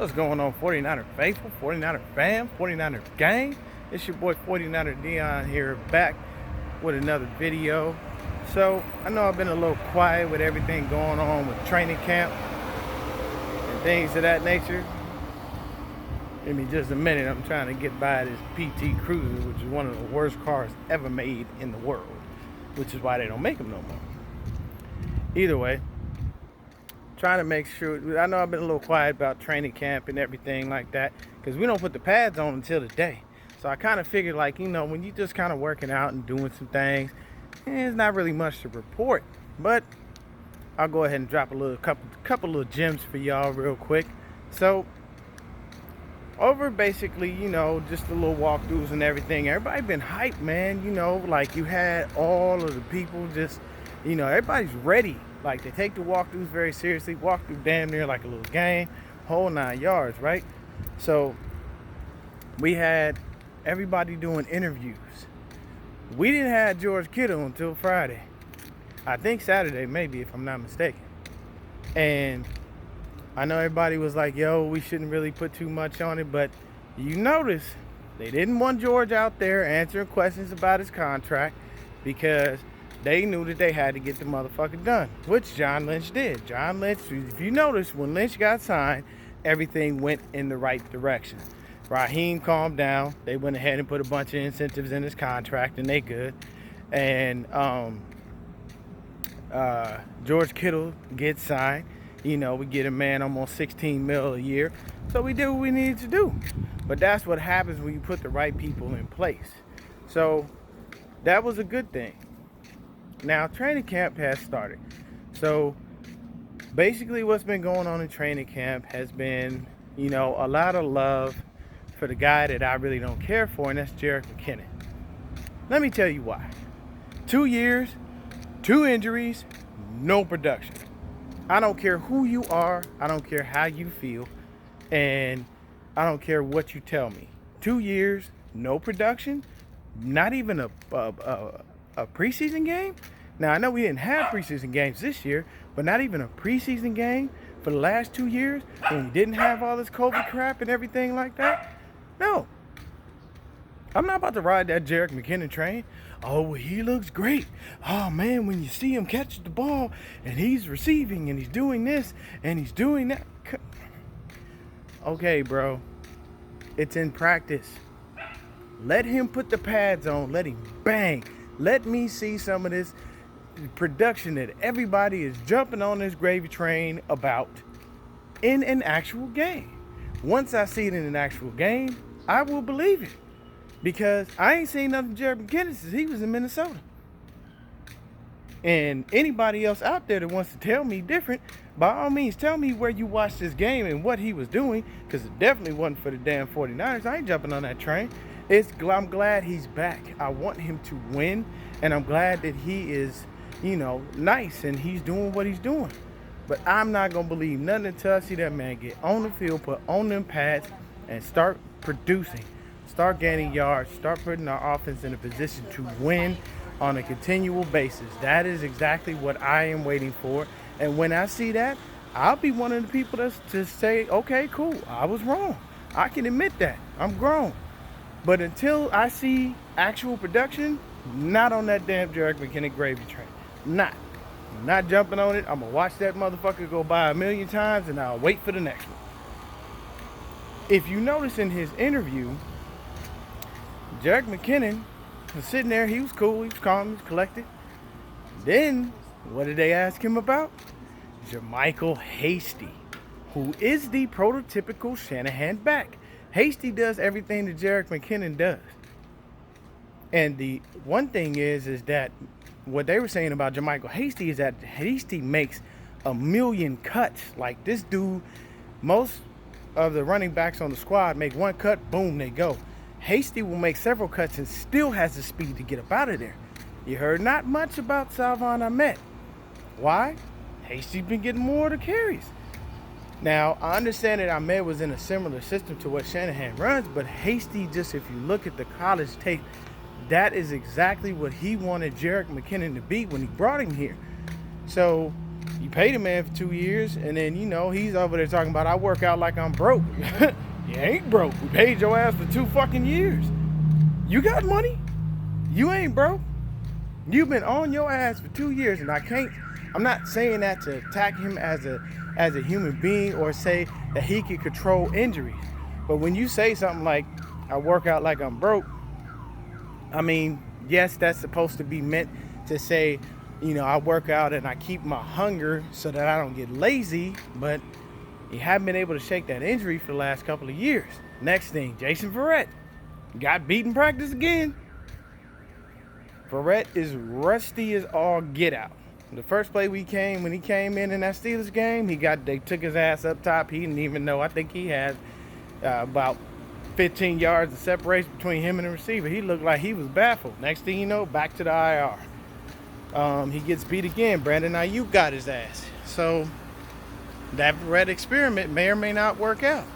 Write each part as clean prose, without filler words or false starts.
What's going on, 49er faithful, 49er fam, 49er gang? It's your boy 49er Dion here, back with another video. So I know I've been a little quiet with everything going on with training camp and things of that nature. Give me just a minute. I'm trying to get by this PT Cruiser, which is one of the worst cars ever made in the world, which is why they don't make them no more. Either way, trying to make sure. I know I've been a little quiet about training camp and everything like that, because we don't put the pads on until the day. So I kind of figured, like, you know, when you just kind of working out and doing some things, it's not really much to report. But I'll go ahead and drop a couple little gems for y'all real quick. So over basically, you know, just the little walkthroughs and everything, everybody been hyped, man. You know, like, you had all of the people just, you know, everybody's ready. Like, they take the walkthroughs very seriously. Walkthrough damn near like a little game, whole 9 yards, right? So we had everybody doing interviews. We didn't have George Kittle until Friday. I think Saturday, maybe, if I'm not mistaken. And I know everybody was like, yo, we shouldn't really put too much on it, but you notice they didn't want George out there answering questions about his contract, because they knew that they had to get the motherfucker done, which John Lynch did. John Lynch, if you notice, when Lynch got signed, everything went in the right direction. Raheem calmed down. They went ahead and put a bunch of incentives in his contract, and they good. And George Kittle gets signed. You know, we get a man almost $16 million a year. So we did what we needed to do. But that's what happens when you put the right people in place. So that was a good thing. Now, training camp has started. So basically what's been going on in training camp has been, you know, a lot of love for the guy that I really don't care for, and that's Jerick McKinnon. Let me tell you why. 2 years, 2 injuries, no production. I don't care who you are. I don't care how you feel. And I don't care what you tell me. 2 years, no production, not even a preseason game. Now, I know we didn't have preseason games this year, but not even a preseason game for the last 2 years when we didn't have all this COVID crap and everything like that. No. I'm not about to ride that Jerick McKinnon train. Oh, well, he looks great. Oh, man, when you see him catch the ball and he's receiving and he's doing this and he's doing that. Okay, bro. It's in practice. Let him put the pads on. Let him bang. Let me see some of this production that everybody is jumping on this gravy train about in an actual game. Once I see it in an actual game, I will believe it. Because I ain't seen nothing Jerick McKinnon since he was in Minnesota. And anybody else out there that wants to tell me different, by all means, tell me where you watched this game and what he was doing, because it definitely wasn't for the damn 49ers. I ain't jumping on that train. I'm glad he's back. I want him to win, and I'm glad that he is, you know, nice and he's doing what he's doing. But I'm not going to believe nothing until I see that man get on the field, put on them pads, and start producing. Start gaining yards, start putting our offense in a position to win on a continual basis. That is exactly what I am waiting for. And when I see that, I'll be one of the people that's to say, okay, cool, I was wrong. I can admit that. I'm grown. But until I see actual production, not on that damn Jerick McKinnon gravy train. I'm not jumping on it. I'm going to watch that motherfucker go by 1,000,000 times, and I'll wait for the next one. If you notice in his interview, Jerick McKinnon was sitting there. He was cool. He was calm. He was collected. Then, what did they ask him about? JaMycal Hasty, who is the prototypical Shanahan back. Hasty does everything that Jerick McKinnon does. And the one thing is that what they were saying about JaMycal Hasty is that Hasty makes 1,000,000 cuts. Like, this dude, most of the running backs on the squad make one cut, boom, they go. Hasty will make several cuts and still has the speed to get up out of there. You heard not much about Salvon Ahmed. Why? Hasty's been getting more of the carries. Now, I understand that Ahmed was in a similar system to what Shanahan runs, but Hasty, just if you look at the college tape, that is exactly what he wanted Jerick McKinnon to be when he brought him here. So You paid a man for 2 years, and then, he's over there talking about, I work out like I'm broke. You ain't broke. We paid your ass for 2 fucking years. You got money. You ain't broke. You've been on your ass for 2 years, and I'm not saying that to attack him as a human being or say that he can control injuries. But when you say something like, I work out like I'm broke, I mean, yes, that's supposed to be meant to say, I work out and I keep my hunger so that I don't get lazy, but you haven't been able to shake that injury for the last couple of years. Next thing, Jason Verrett got beat in practice again. Verrett is rusty as all get out. The first play when he came in that Steelers game, they took his ass up top. He didn't even know. I think he had about 15 yards of separation between him and the receiver. He looked like he was baffled. Next thing you know, back to the IR. He gets beat again. Brandon Ayuk got his ass. So that Verrett experiment may or may not work out.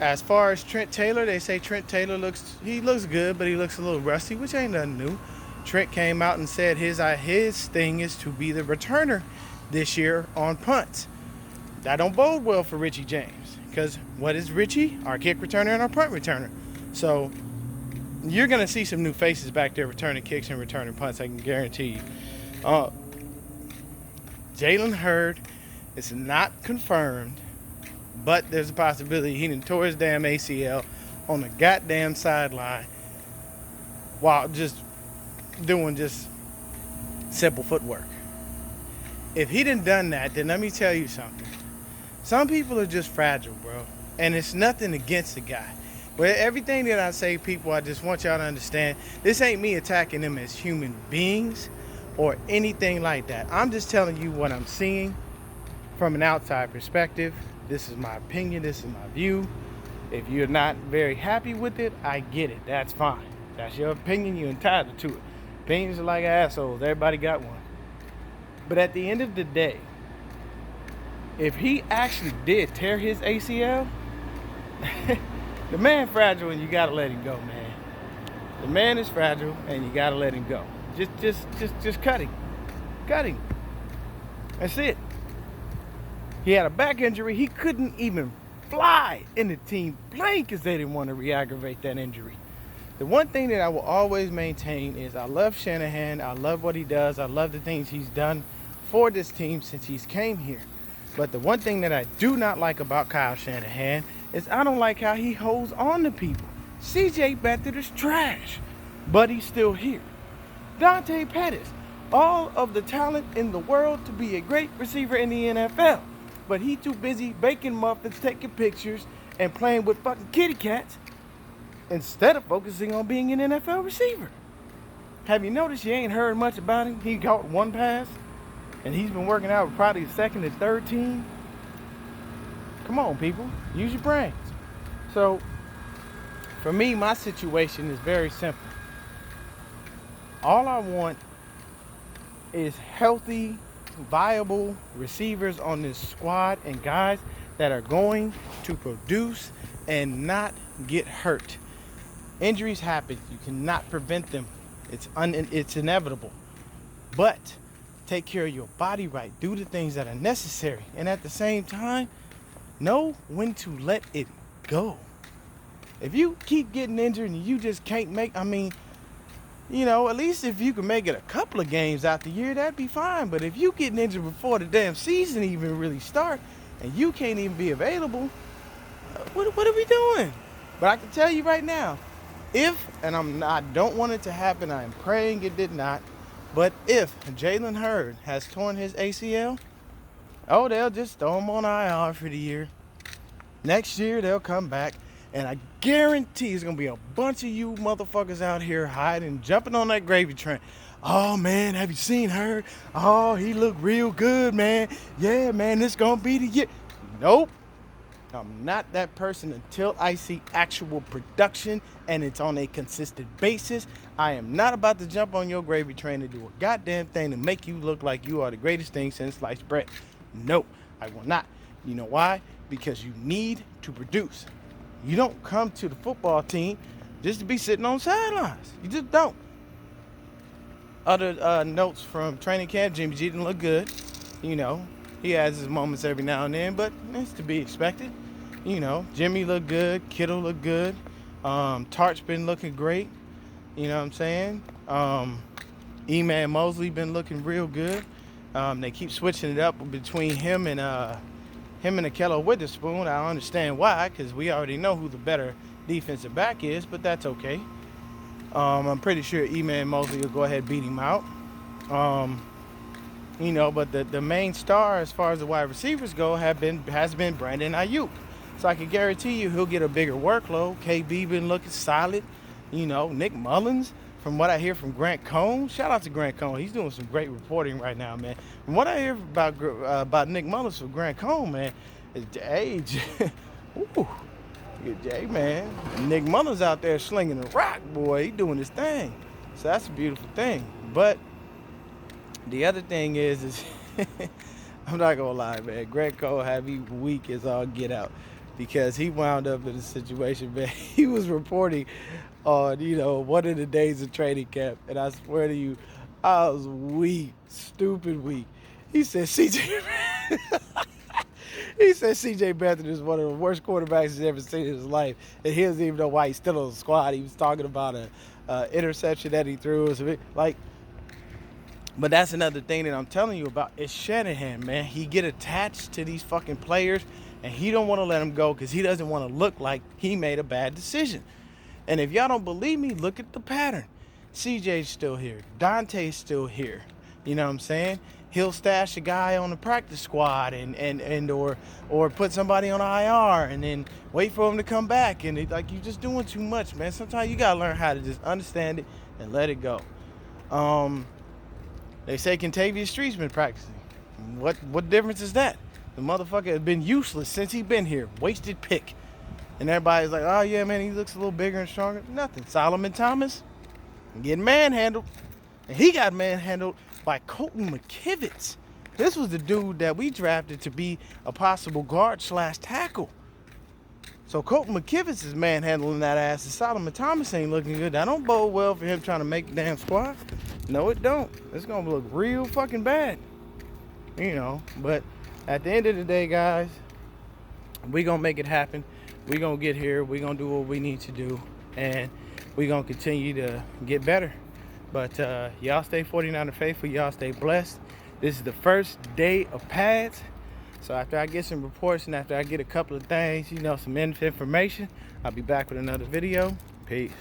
As far as Trent Taylor, they say Trent Taylor looks good, but he looks a little rusty, which ain't nothing new. Trent came out and said his thing is to be the returner this year on punts. That don't bode well for Richie James, because what is Richie? Our kick returner and our punt returner. So you're going to see some new faces back there returning kicks and returning punts, I can guarantee you. Jalen Hurd is not confirmed, but there's a possibility he done tore his damn ACL on the goddamn sideline while just doing simple footwork. If he done that, then let me tell you something. Some people are just fragile, bro. And it's nothing against the guy. But everything that I say, people, I just want y'all to understand, this ain't me attacking them as human beings or anything like that. I'm just telling you what I'm seeing from an outside perspective. This is my opinion. This is my view. If you're not very happy with it, I get it. That's fine. That's your opinion. You're entitled to it. Opinions are like assholes. Everybody got one. But at the end of the day, if he actually did tear his ACL, the man fragile and you gotta let him go, man. The man is fragile and you gotta let him go. Just cut him. Cut him. That's it. He had a back injury. He couldn't even fly in the team plane because they didn't want to re-aggravate that injury. The one thing that I will always maintain is I love Shanahan. I love what he does. I love the things he's done for this team since he's came here. But the one thing that I do not like about Kyle Shanahan is I don't like how he holds on to people. CJ Beathard is trash, but he's still here. Dante Pettis, all of the talent in the world to be a great receiver in the NFL. But he too busy baking muffins, taking pictures, and playing with fucking kitty cats instead of focusing on being an NFL receiver. Have you noticed you ain't heard much about him? He caught one pass, and he's been working out with probably the second and third team. Come on, people. Use your brains. So, for me, my situation is very simple. All I want is healthy, viable receivers on this squad and guys that are going to produce and not get hurt. Injuries happen. You cannot prevent them. It's inevitable. But take care of your body right. Do the things that are necessary. And at the same time, know when to let it go. If you keep getting injured and you just can't make, at least if you can make it a couple of games out the year, that'd be fine. But if you getting injured before the damn season even really start and you can't even be available, what are we doing? But I can tell you right now, I don't want it to happen, I am praying it did not, but if Jalen Hurd has torn his ACL, they'll just throw him on IR for the year. Next year, they'll come back. And I guarantee there's going to be a bunch of you motherfuckers out here hiding, jumping on that gravy train. Oh, man, have you seen her? Oh, he looked real good, man. Yeah, man, this going to be the year. Nope. I'm not that person until I see actual production and it's on a consistent basis. I am not about to jump on your gravy train and do a goddamn thing to make you look like you are the greatest thing since sliced bread. No, I will not. You know why? Because you need to produce. You don't come to the football team just to be sitting on sidelines. You just don't. Other notes from training camp: Jimmy G didn't look good. You know, he has his moments every now and then, but it's to be expected. You know, Jimmy looked good. Kittle looked good. Tart's been looking great. You know what I'm saying? E-Man Mosley been looking real good. They keep switching it up between him and Ahkello Witherspoon. I don't understand why, because we already know who the better defensive back is, but that's okay. I'm pretty sure E-Man Mosley will go ahead and beat him out. You know, but the main star as far as the wide receivers go has been Brandon Ayuk. So I can guarantee you he'll get a bigger workload. KB been looking solid. You know, Nick Mullins, from what I hear from Grant Cohn, shout out to Grant Cohn. He's doing some great reporting right now, man. From what I hear about Nick Mullins from Grant Cohn, man, is the age. Ooh, hey, man. Nick Mullins out there slinging the rock, boy. He doing his thing. So that's a beautiful thing. But the other thing is I'm not gonna lie, man. Grant Cohn had me weak as all get out, because he wound up in a situation, man. He was reporting on, you know, one of the days of training camp, and I swear to you, I was weak, stupid weak. He said CJ Beathard is one of the worst quarterbacks he's ever seen in his life, and he doesn't even know why he's still on the squad. He was talking about a interception that he threw, like. But that's another thing that I'm telling you about. It's Shanahan, man. He get attached to these fucking players, and he don't want to let them go because he doesn't want to look like he made a bad decision. And if y'all don't believe me, look at the pattern. CJ's still here. Dante's still here. You know what I'm saying? He'll stash a guy on the practice squad or put somebody on IR and then wait for him to come back. And you're just doing too much, man. Sometimes you gotta learn how to just understand it and let it go. They say Kentavious Street's been practicing. What difference is that? The motherfucker has been useless since he been here. Wasted pick. And everybody's like, oh yeah, man, he looks a little bigger and stronger. Nothing. Solomon Thomas getting manhandled. And he got manhandled by Colton McKivitz. This was the dude that we drafted to be a possible guard/tackle. So Colton McKivitz is manhandling that ass, and Solomon Thomas ain't looking good. That don't bode well for him trying to make the damn squad. No, it don't. It's going to look real fucking bad. You know, but at the end of the day, guys, we going to make it happen. We going to get here. We going to do what we need to do. And we going to continue to get better. But y'all stay 49er faithful. Y'all stay blessed. This is the first day of pads. So after I get some reports and after I get a couple of things, you know, some information, I'll be back with another video. Peace.